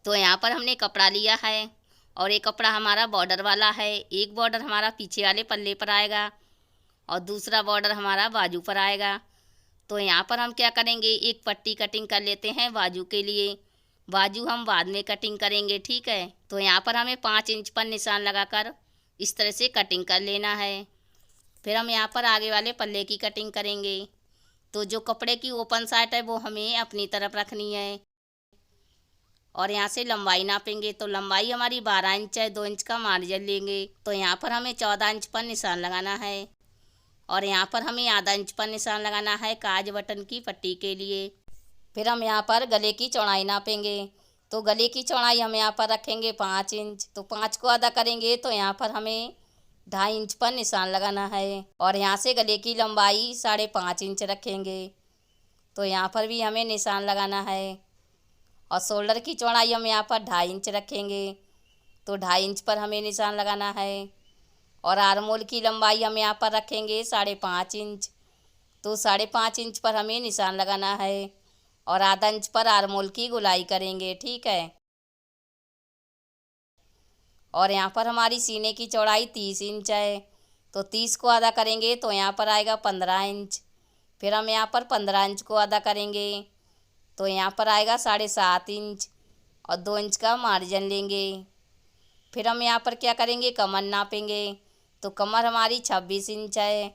तो यहाँ पर हमने कपड़ा लिया है और एक कपड़ा हमारा बॉर्डर वाला है, एक बॉर्डर हमारा पीछे वाले पल्ले पर आएगा और दूसरा बॉर्डर हमारा बाजू पर आएगा। तो यहाँ पर हम क्या करेंगे, एक पट्टी कटिंग कर लेते हैं बाजू के लिए। बाजू हम बाद में कटिंग करेंगे, ठीक है। तो यहाँ पर हमें 5 इंच पर निशान लगाकर इस तरह से कटिंग कर लेना है। फिर हम यहाँ पर आगे वाले पल्ले की कटिंग करेंगे। तो जो कपड़े की ओपन साइड है वो हमें अपनी तरफ रखनी है और यहाँ से लंबाई नापेंगे। तो लंबाई हमारी 12 इंच है, 2 इंच का मार्जिन लेंगे। तो यहाँ पर हमें 14 इंच पर निशान लगाना है और यहाँ पर हमें आधा इंच पर निशान लगाना है काज बटन की पट्टी के लिए। फिर हम यहाँ पर गले की चौड़ाई नापेंगे। तो गले की चौड़ाई हम यहाँ पर रखेंगे 5 इंच। तो 5 को आधा करेंगे तो यहाँ पर हमें 2.5 इंच पर निशान लगाना है और यहाँ से गले की लंबाई 5.5 इंच रखेंगे। तो यहाँ पर भी हमें निशान लगाना है और शोल्डर की चौड़ाई हम यहाँ पर 2.5 इंच रखेंगे। तो 2.5 इंच पर हमें निशान लगाना है और आर्म होल की लंबाई हम यहाँ पर रखेंगे 5.5 इंच। तो 5.5 इंच पर हमें निशान लगाना है और आधा इंच पर आर्म होल की गोलाई करेंगे, ठीक है। और यहाँ पर हमारी सीने की चौड़ाई 30 इंच है। तो 30 को आधा करेंगे तो यहाँ पर आएगा 15 इंच। फिर हम यहाँ पर 15 इंच को आधा करेंगे तो यहाँ पर आएगा 7.5 इंच और 2 इंच का मार्जिन लेंगे। फिर हम यहाँ पर क्या करेंगे, कमर नापेंगे। तो कमर हमारी 26 इंच है।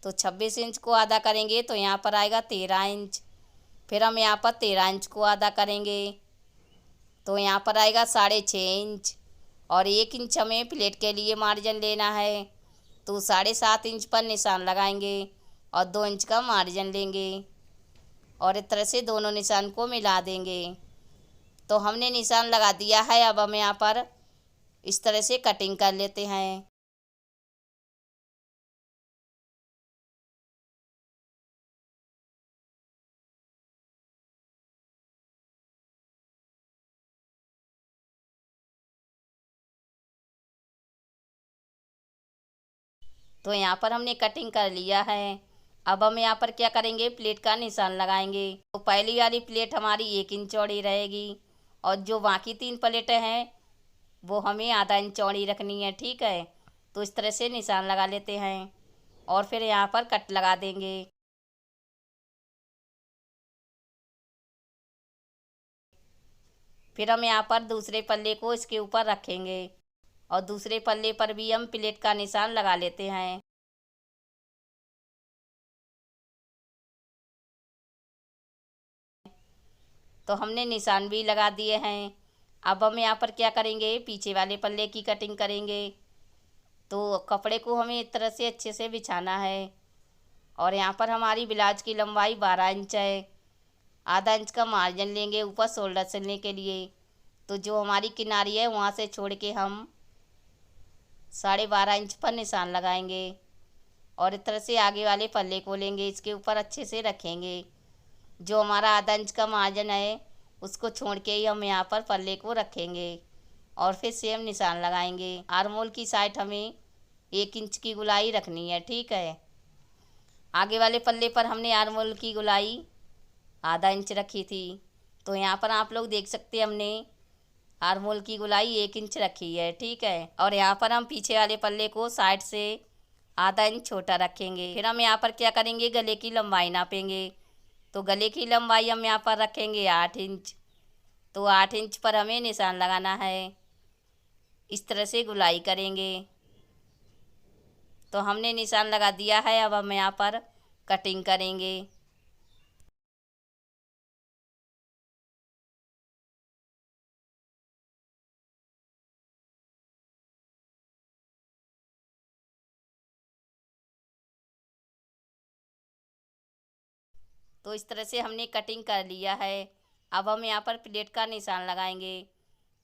तो 26 इंच को आधा करेंगे तो यहाँ पर आएगा 13 इंच। फिर हम यहाँ पर 13 इंच को आधा करेंगे तो यहाँ पर आएगा 6.5 इंच और 1 इंच हमें प्लेट के लिए मार्जिन लेना है। तो 7.5 इंच पर निशान लगाएंगे और 2 इंच का मार्जिन लेंगे और इस तरह से दोनों निशान को मिला देंगे। तो हमने निशान लगा दिया है। अब हम यहाँ पर इस तरह से कटिंग कर लेते हैं। तो यहाँ पर हमने कटिंग कर लिया है। अब हम यहाँ पर क्या करेंगे, प्लेट का निशान लगाएंगे। तो पहली वाली प्लेट हमारी 1 इंच चौड़ी रहेगी और जो बाकी 3 प्लेटें हैं वो हमें आधा इंच चौड़ी रखनी है, ठीक है। तो इस तरह से निशान लगा लेते हैं और फिर यहाँ पर कट लगा देंगे। फिर हम यहाँ पर दूसरे पल्ले को इसके ऊपर रखेंगे और दूसरे पल्ले पर भी हम प्लेट का निशान लगा लेते हैं। तो हमने निशान भी लगा दिए हैं। अब हम यहाँ पर क्या करेंगे, पीछे वाले पल्ले की कटिंग करेंगे। तो कपड़े को हमें इस तरह से अच्छे से बिछाना है और यहाँ पर हमारी ब्लाउज की लंबाई 12 इंच है। आधा इंच का मार्जिन लेंगे ऊपर शोल्डर सिलने के लिए। तो जो हमारी किनारी है वहाँ से छोड़ के हम 12.5 इंच पर निशान लगाएंगे और इस तरह से आगे वाले पल्ले को लेंगे, इसके ऊपर अच्छे से रखेंगे। जो हमारा आधा इंच का मार्जिन है उसको छोड़ के ही हम यहाँ पर पल्ले को रखेंगे और फिर सेम निशान लगाएंगे। आर्म होल की साइड हमें 1 इंच की गुलाई रखनी है, ठीक है। आगे वाले पल्ले पर हमने आर्म होल की गुलाई आधा इंच रखी थी। तो यहाँ पर आप लोग देख सकते हैं हमने आर्म होल की गुलाई 1 इंच रखी है, ठीक है। और यहाँ पर हम पीछे वाले पल्ले को साइड से आधा इंच छोटा रखेंगे। फिर हम यहाँ पर क्या करेंगे, गले की लंबाई नापेंगे। तो गले की लंबाई हम यहाँ पर रखेंगे 8 इंच। तो 8 इंच पर हमें निशान लगाना है, इस तरह से गुलाई करेंगे। तो हमने निशान लगा दिया है। अब हम यहाँ पर कटिंग करेंगे। तो इस तरह से हमने कटिंग कर लिया है। अब हम यहाँ पर प्लेट का निशान लगाएंगे।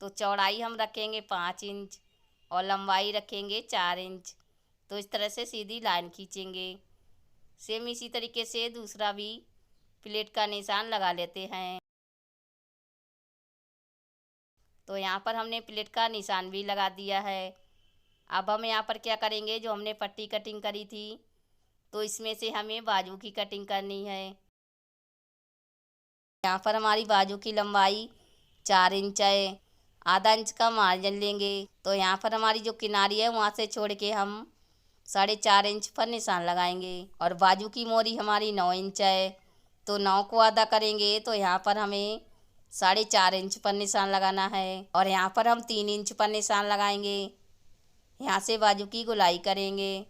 तो चौड़ाई हम रखेंगे 5 इंच और लंबाई रखेंगे 4 इंच। तो इस तरह से सीधी लाइन खींचेंगे। सेम इसी तरीके से दूसरा भी प्लेट का निशान लगा लेते हैं। तो यहाँ पर हमने प्लेट का निशान भी लगा दिया है। अब हम यहाँ पर क्या करेंगे, जो हमने पट्टी कटिंग करी थी तो इसमें से हमें बाजू की कटिंग करनी है। यहाँ पर हमारी बाजू की लंबाई 4 इंच है, आधा इंच का मार्जिन लेंगे। तो यहाँ पर हमारी जो किनारी है वहाँ से छोड़ के हम 4.5 इंच पर निशान लगाएंगे। और बाजू की मोरी हमारी 9 इंच है, तो 9 को आधा करेंगे तो यहाँ पर हमें 4.5 इंच पर निशान लगाना है। और यहाँ पर हम 3 इंच पर निशान लगाएंगे। यहाँ से बाजू की गोलाई करेंगे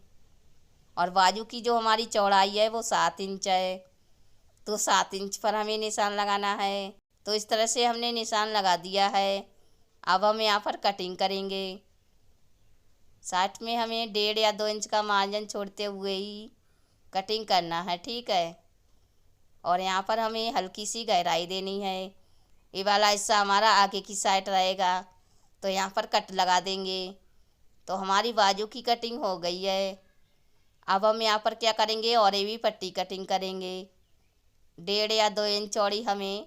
और बाजू की जो हमारी चौड़ाई है वो 7 इंच है, तो 7 इंच पर हमें निशान लगाना है। तो इस तरह से हमने निशान लगा दिया है। अब हम यहाँ पर कटिंग करेंगे। साइड में हमें 1.5 या 2 इंच का मार्जिन छोड़ते हुए ही कटिंग करना है, ठीक है। और यहाँ पर हमें हल्की सी गहराई देनी है। ये वाला हिस्सा हमारा आगे की साइड रहेगा, तो यहाँ पर कट लगा देंगे। तो हमारी बाजू की कटिंग हो गई है। अब हम यहाँ पर क्या करेंगे, और ये भी पट्टी कटिंग करेंगे। 1.5 या 2 इंच चौड़ी हमें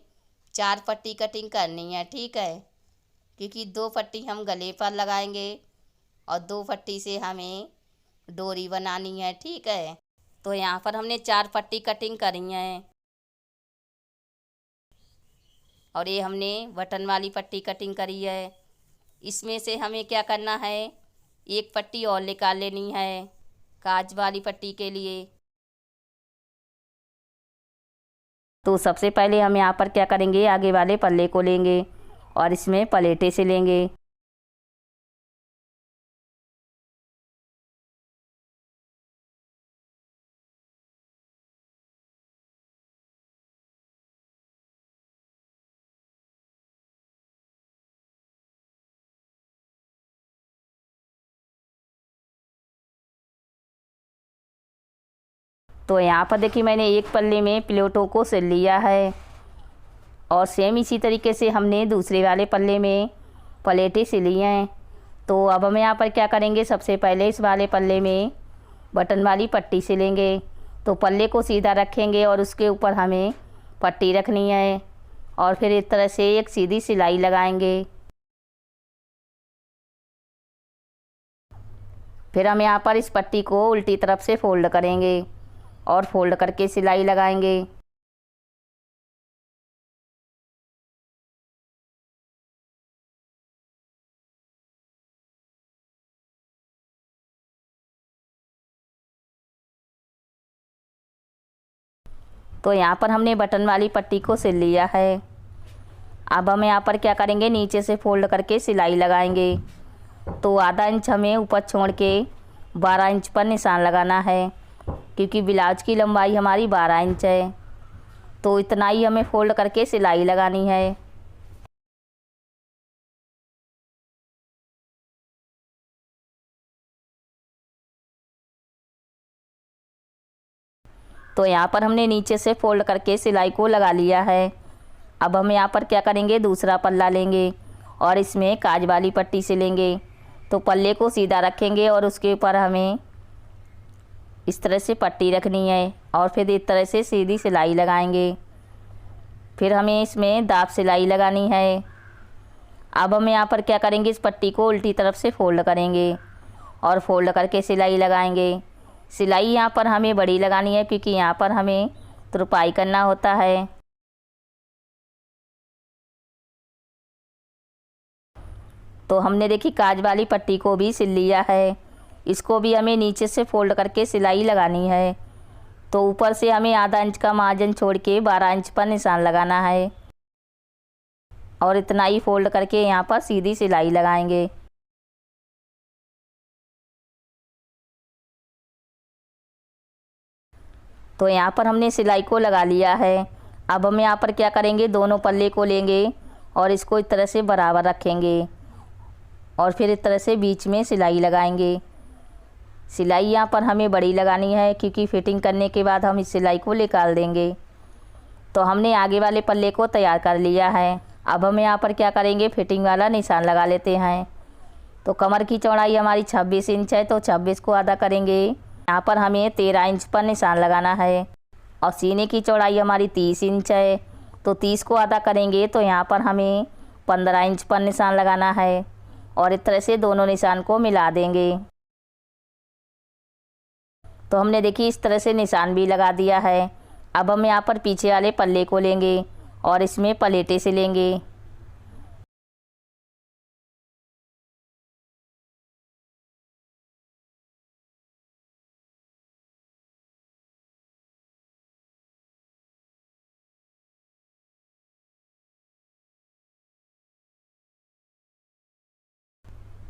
4 पट्टी कटिंग करनी है, ठीक है। क्योंकि 2 पट्टी हम गले पर लगाएंगे और 2 पट्टी से हमें डोरी बनानी है, ठीक है। तो यहाँ पर हमने 4 पट्टी कटिंग करी है। और ये हमने बटन वाली पट्टी कटिंग करी है। इसमें से हमें क्या करना है, एक पट्टी और निकाल लेनी है काज वाली पट्टी के लिए। तो सबसे पहले हम यहाँ पर क्या करेंगे, आगे वाले पल्ले को लेंगे और इसमें पलेटे से लेंगे। तो यहाँ पर देखिए मैंने एक पल्ले में प्लेटों को सिल लिया है और सेम इसी तरीके से हमने दूसरे वाले पल्ले में पलेटें सिली हैं। तो अब हम यहाँ पर क्या करेंगे, सबसे पहले इस वाले पल्ले में बटन वाली पट्टी सिलेंगे। तो पल्ले को सीधा रखेंगे और उसके ऊपर हमें पट्टी रखनी है और फिर इस तरह से एक सीधी सिलाई लगाएंगे। फिर हम यहाँ पर इस पट्टी को उल्टी तरफ से फोल्ड करेंगे और फोल्ड करके सिलाई लगाएंगे। तो यहाँ पर हमने बटन वाली पट्टी को सिल लिया है। अब हम यहाँ पर क्या करेंगे, नीचे से फोल्ड करके सिलाई लगाएंगे। तो आधा इंच हमें ऊपर छोड़ के 12 इंच पर निशान लगाना है, क्योंकि ब्लाउज की लंबाई हमारी 12 इंच है। तो इतना ही हमें फोल्ड करके सिलाई लगानी है। तो यहाँ पर हमने नीचे से फोल्ड करके सिलाई को लगा लिया है। अब हम यहाँ पर क्या करेंगे, दूसरा पल्ला लेंगे और इसमें काज वाली पट्टी से लेंगे। तो पल्ले को सीधा रखेंगे और उसके ऊपर हमें इस तरह से पट्टी रखनी है और फिर इस तरह से सीधी सिलाई लगाएंगे। फिर हमें इसमें दाब सिलाई लगानी है। अब हम यहाँ पर क्या करेंगे, इस पट्टी को उल्टी तरफ से फोल्ड करेंगे और फोल्ड करके सिलाई लगाएंगे। सिलाई यहाँ पर हमें बड़ी लगानी है, क्योंकि यहाँ पर हमें तुरपाई करना होता है। तो हमने देखी काज वाली पट्टी को भी सिल लिया है। इसको भी हमें नीचे से फोल्ड करके सिलाई लगानी है। तो ऊपर से हमें आधा इंच का मार्जिन छोड़ के 12 इंच पर निशान लगाना है और इतना ही फोल्ड करके यहाँ पर सीधी सिलाई लगाएंगे। तो यहाँ पर हमने सिलाई को लगा लिया है। अब हम यहाँ पर क्या करेंगे, दोनों पल्ले को लेंगे और इसको इस तरह से बराबर रखेंगे और फिर इस तरह से बीच में सिलाई लगाएंगे। सिलाई यहाँ पर हमें बड़ी लगानी है, क्योंकि फिटिंग करने के बाद हम इस सिलाई को निकाल देंगे। तो हमने आगे वाले पल्ले को तैयार कर लिया है। अब हम यहाँ पर क्या करेंगे, फिटिंग वाला निशान लगा लेते हैं। तो कमर की चौड़ाई हमारी 26 इंच है, तो 26 को आधा करेंगे। यहाँ पर हमें 13 इंच पर निशान लगाना है और सीने की चौड़ाई हमारी 30 इंच है, तो 30 को आधा करेंगे। तो यहाँ पर हमें 15 इंच पर निशान लगाना है और इस तरह से दोनों निशान को मिला देंगे। तो हमने देखिए इस तरह से निशान भी लगा दिया है। अब हम यहाँ पर पीछे वाले पल्ले को लेंगे और इसमें पलेटे से लेंगे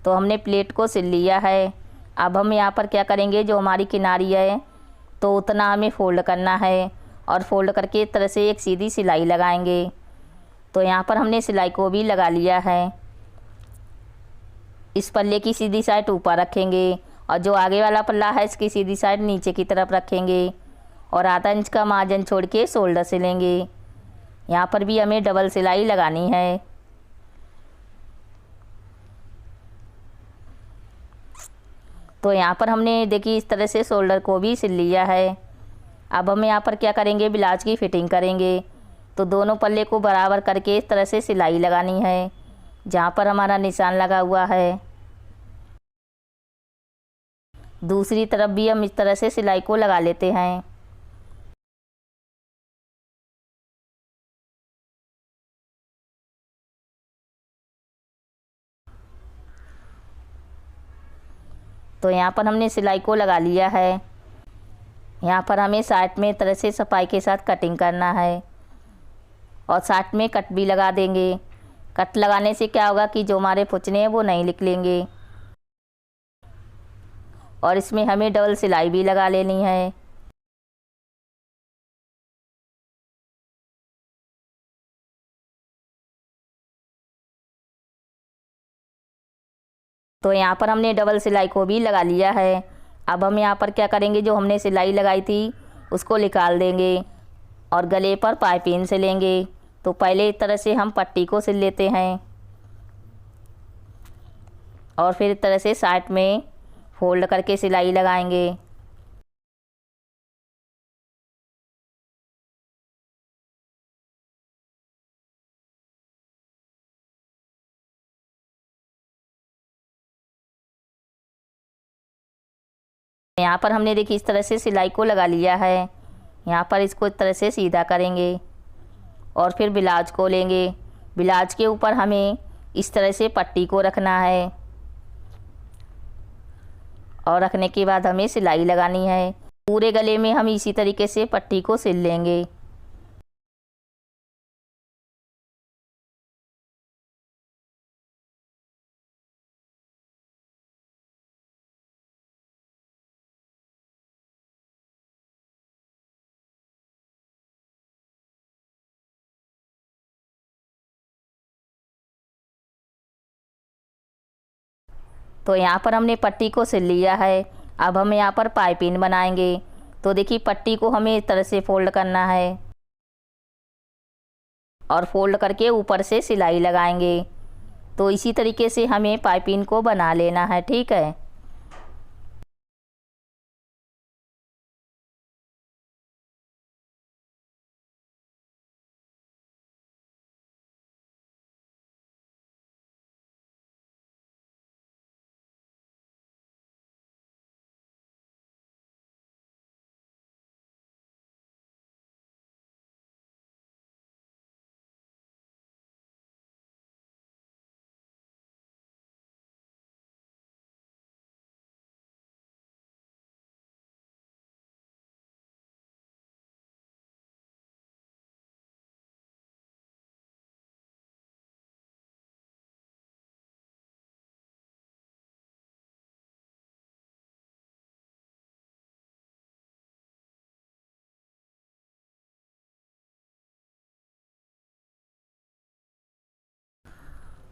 तो हमने प्लेट को सिल लिया है। अब हम यहाँ पर क्या करेंगे, जो हमारी किनारी है तो उतना हमें फ़ोल्ड करना है और फ़ोल्ड करके इस तरह से एक सीधी सिलाई लगाएंगे। तो यहाँ पर हमने सिलाई को भी लगा लिया है। इस पल्ले की सीधी साइड ऊपर रखेंगे और जो आगे वाला पल्ला है इसकी सीधी साइड नीचे की तरफ रखेंगे और आधा इंच का मार्जिन छोड़ के शोल्डर सिलेंगे। यहाँ पर भी हमें डबल सिलाई लगानी है। तो यहाँ पर हमने देखिए इस तरह से शोल्डर को भी सिल लिया है। अब हम यहाँ पर क्या करेंगे, ब्लाउज की फिटिंग करेंगे। तो दोनों पल्ले को बराबर करके इस तरह से सिलाई लगानी है जहाँ पर हमारा निशान लगा हुआ है। दूसरी तरफ भी हम इस तरह से सिलाई को लगा लेते हैं। तो यहाँ पर हमने सिलाई को लगा लिया है। यहाँ पर हमें साइड में तरह से सफाई के साथ कटिंग करना है और साइड में कट भी लगा देंगे। कट लगाने से क्या होगा कि जो हमारे पुचने हैं वो नहीं निकलेंगे और इसमें हमें डबल सिलाई भी लगा लेनी है। तो यहाँ पर हमने डबल सिलाई को भी लगा लिया है। अब हम यहाँ पर क्या करेंगे, जो हमने सिलाई लगाई थी उसको निकाल देंगे और गले पर पाइपिंग सिलेंगे। तो पहले इस तरह से हम पट्टी को सिल लेते हैं और फिर इस तरह से साइड में फोल्ड करके सिलाई लगाएंगे। यहाँ पर हमने देखिए इस तरह से सिलाई को लगा लिया है। यहाँ पर इसको इस तरह से सीधा करेंगे और फिर ब्लाउज को लेंगे। ब्लाउज के ऊपर हमें इस तरह से पट्टी को रखना है और रखने के बाद हमें सिलाई लगानी है। पूरे गले में हम इसी तरीके से पट्टी को सिल लेंगे। तो यहाँ पर हमने पट्टी को सिल लिया है। अब हम यहाँ पर पाइपिंग बनाएंगे। तो देखिए पट्टी को हमें इस तरह से फोल्ड करना है और फोल्ड करके ऊपर से सिलाई लगाएंगे। तो इसी तरीके से हमें पाइपिंग को बना लेना है, ठीक है।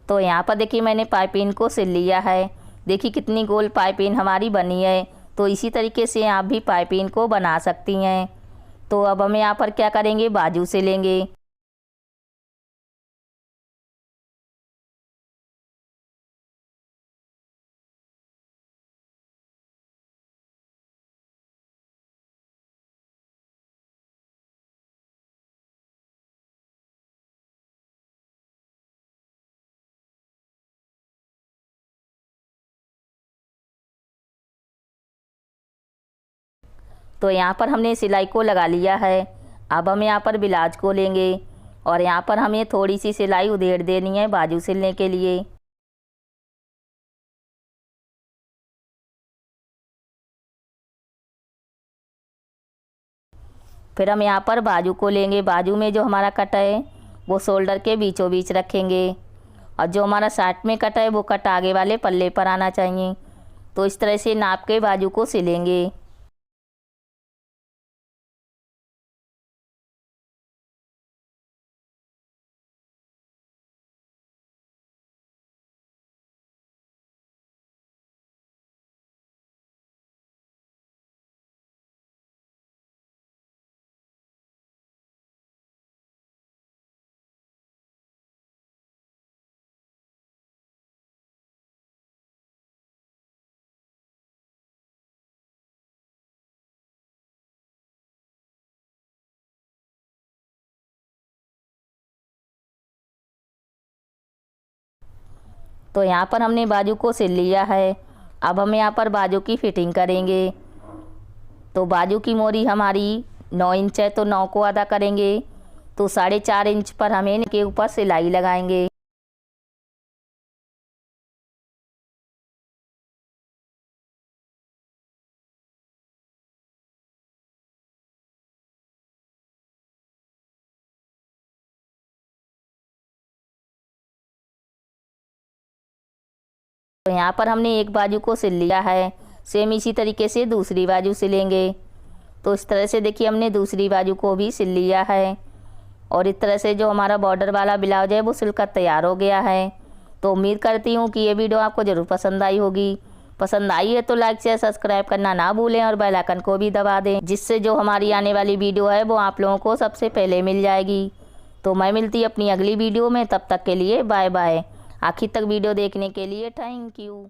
तो यहाँ पर देखिए मैंने पाइपिंग को सिल लिया है। देखिए कितनी गोल पाइपिंग हमारी बनी है। तो इसी तरीके से आप भी पाइपिंग को बना सकती हैं। तो अब हम यहाँ पर क्या करेंगे, बाजू से लेंगे। तो यहाँ पर हमने सिलाई को लगा लिया है। अब हम यहाँ पर ब्लाउज को लेंगे और यहाँ पर हमें थोड़ी सी सिलाई उधेड़ देनी है बाजू सिलने के लिए। फिर हम यहाँ पर बाजू को लेंगे। बाजू में जो हमारा कट है वो शोल्डर के बीचों बीच रखेंगे और जो हमारा साइड में कट है वो कट आगे वाले पल्ले पर आना चाहिए। तो इस तरह से नाप के बाजू को सिलेंगे। तो यहाँ पर हमने बाजू को सिल लिया है। अब हम यहाँ पर बाजू की फिटिंग करेंगे। तो बाजू की मोरी हमारी 9 इंच है, तो 9 को आधा करेंगे। तो 4.5 इंच पर हमें इनके ऊपर सिलाई लगाएंगे। तो यहाँ पर हमने एक बाजू को सिल लिया है। सेम इसी तरीके से दूसरी बाजू सिलेंगे। तो इस तरह से देखिए हमने दूसरी बाजू को भी सिल लिया है। और इस तरह से जो हमारा बॉर्डर वाला ब्लाउज है वो सिलकर तैयार हो गया है। तो उम्मीद करती हूँ कि ये वीडियो आपको ज़रूर पसंद आई होगी। पसंद आई है तो लाइक शेयर सब्सक्राइब करना ना भूलें और बेल आइकन को भी दबा दें, जिससे जो हमारी आने वाली वीडियो है वो आप लोगों को सबसे पहले मिल जाएगी। तो मैं मिलती अपनी अगली वीडियो में, तब तक के लिए बाय बाय। आखिर तक वीडियो देखने के लिए थैंक यू।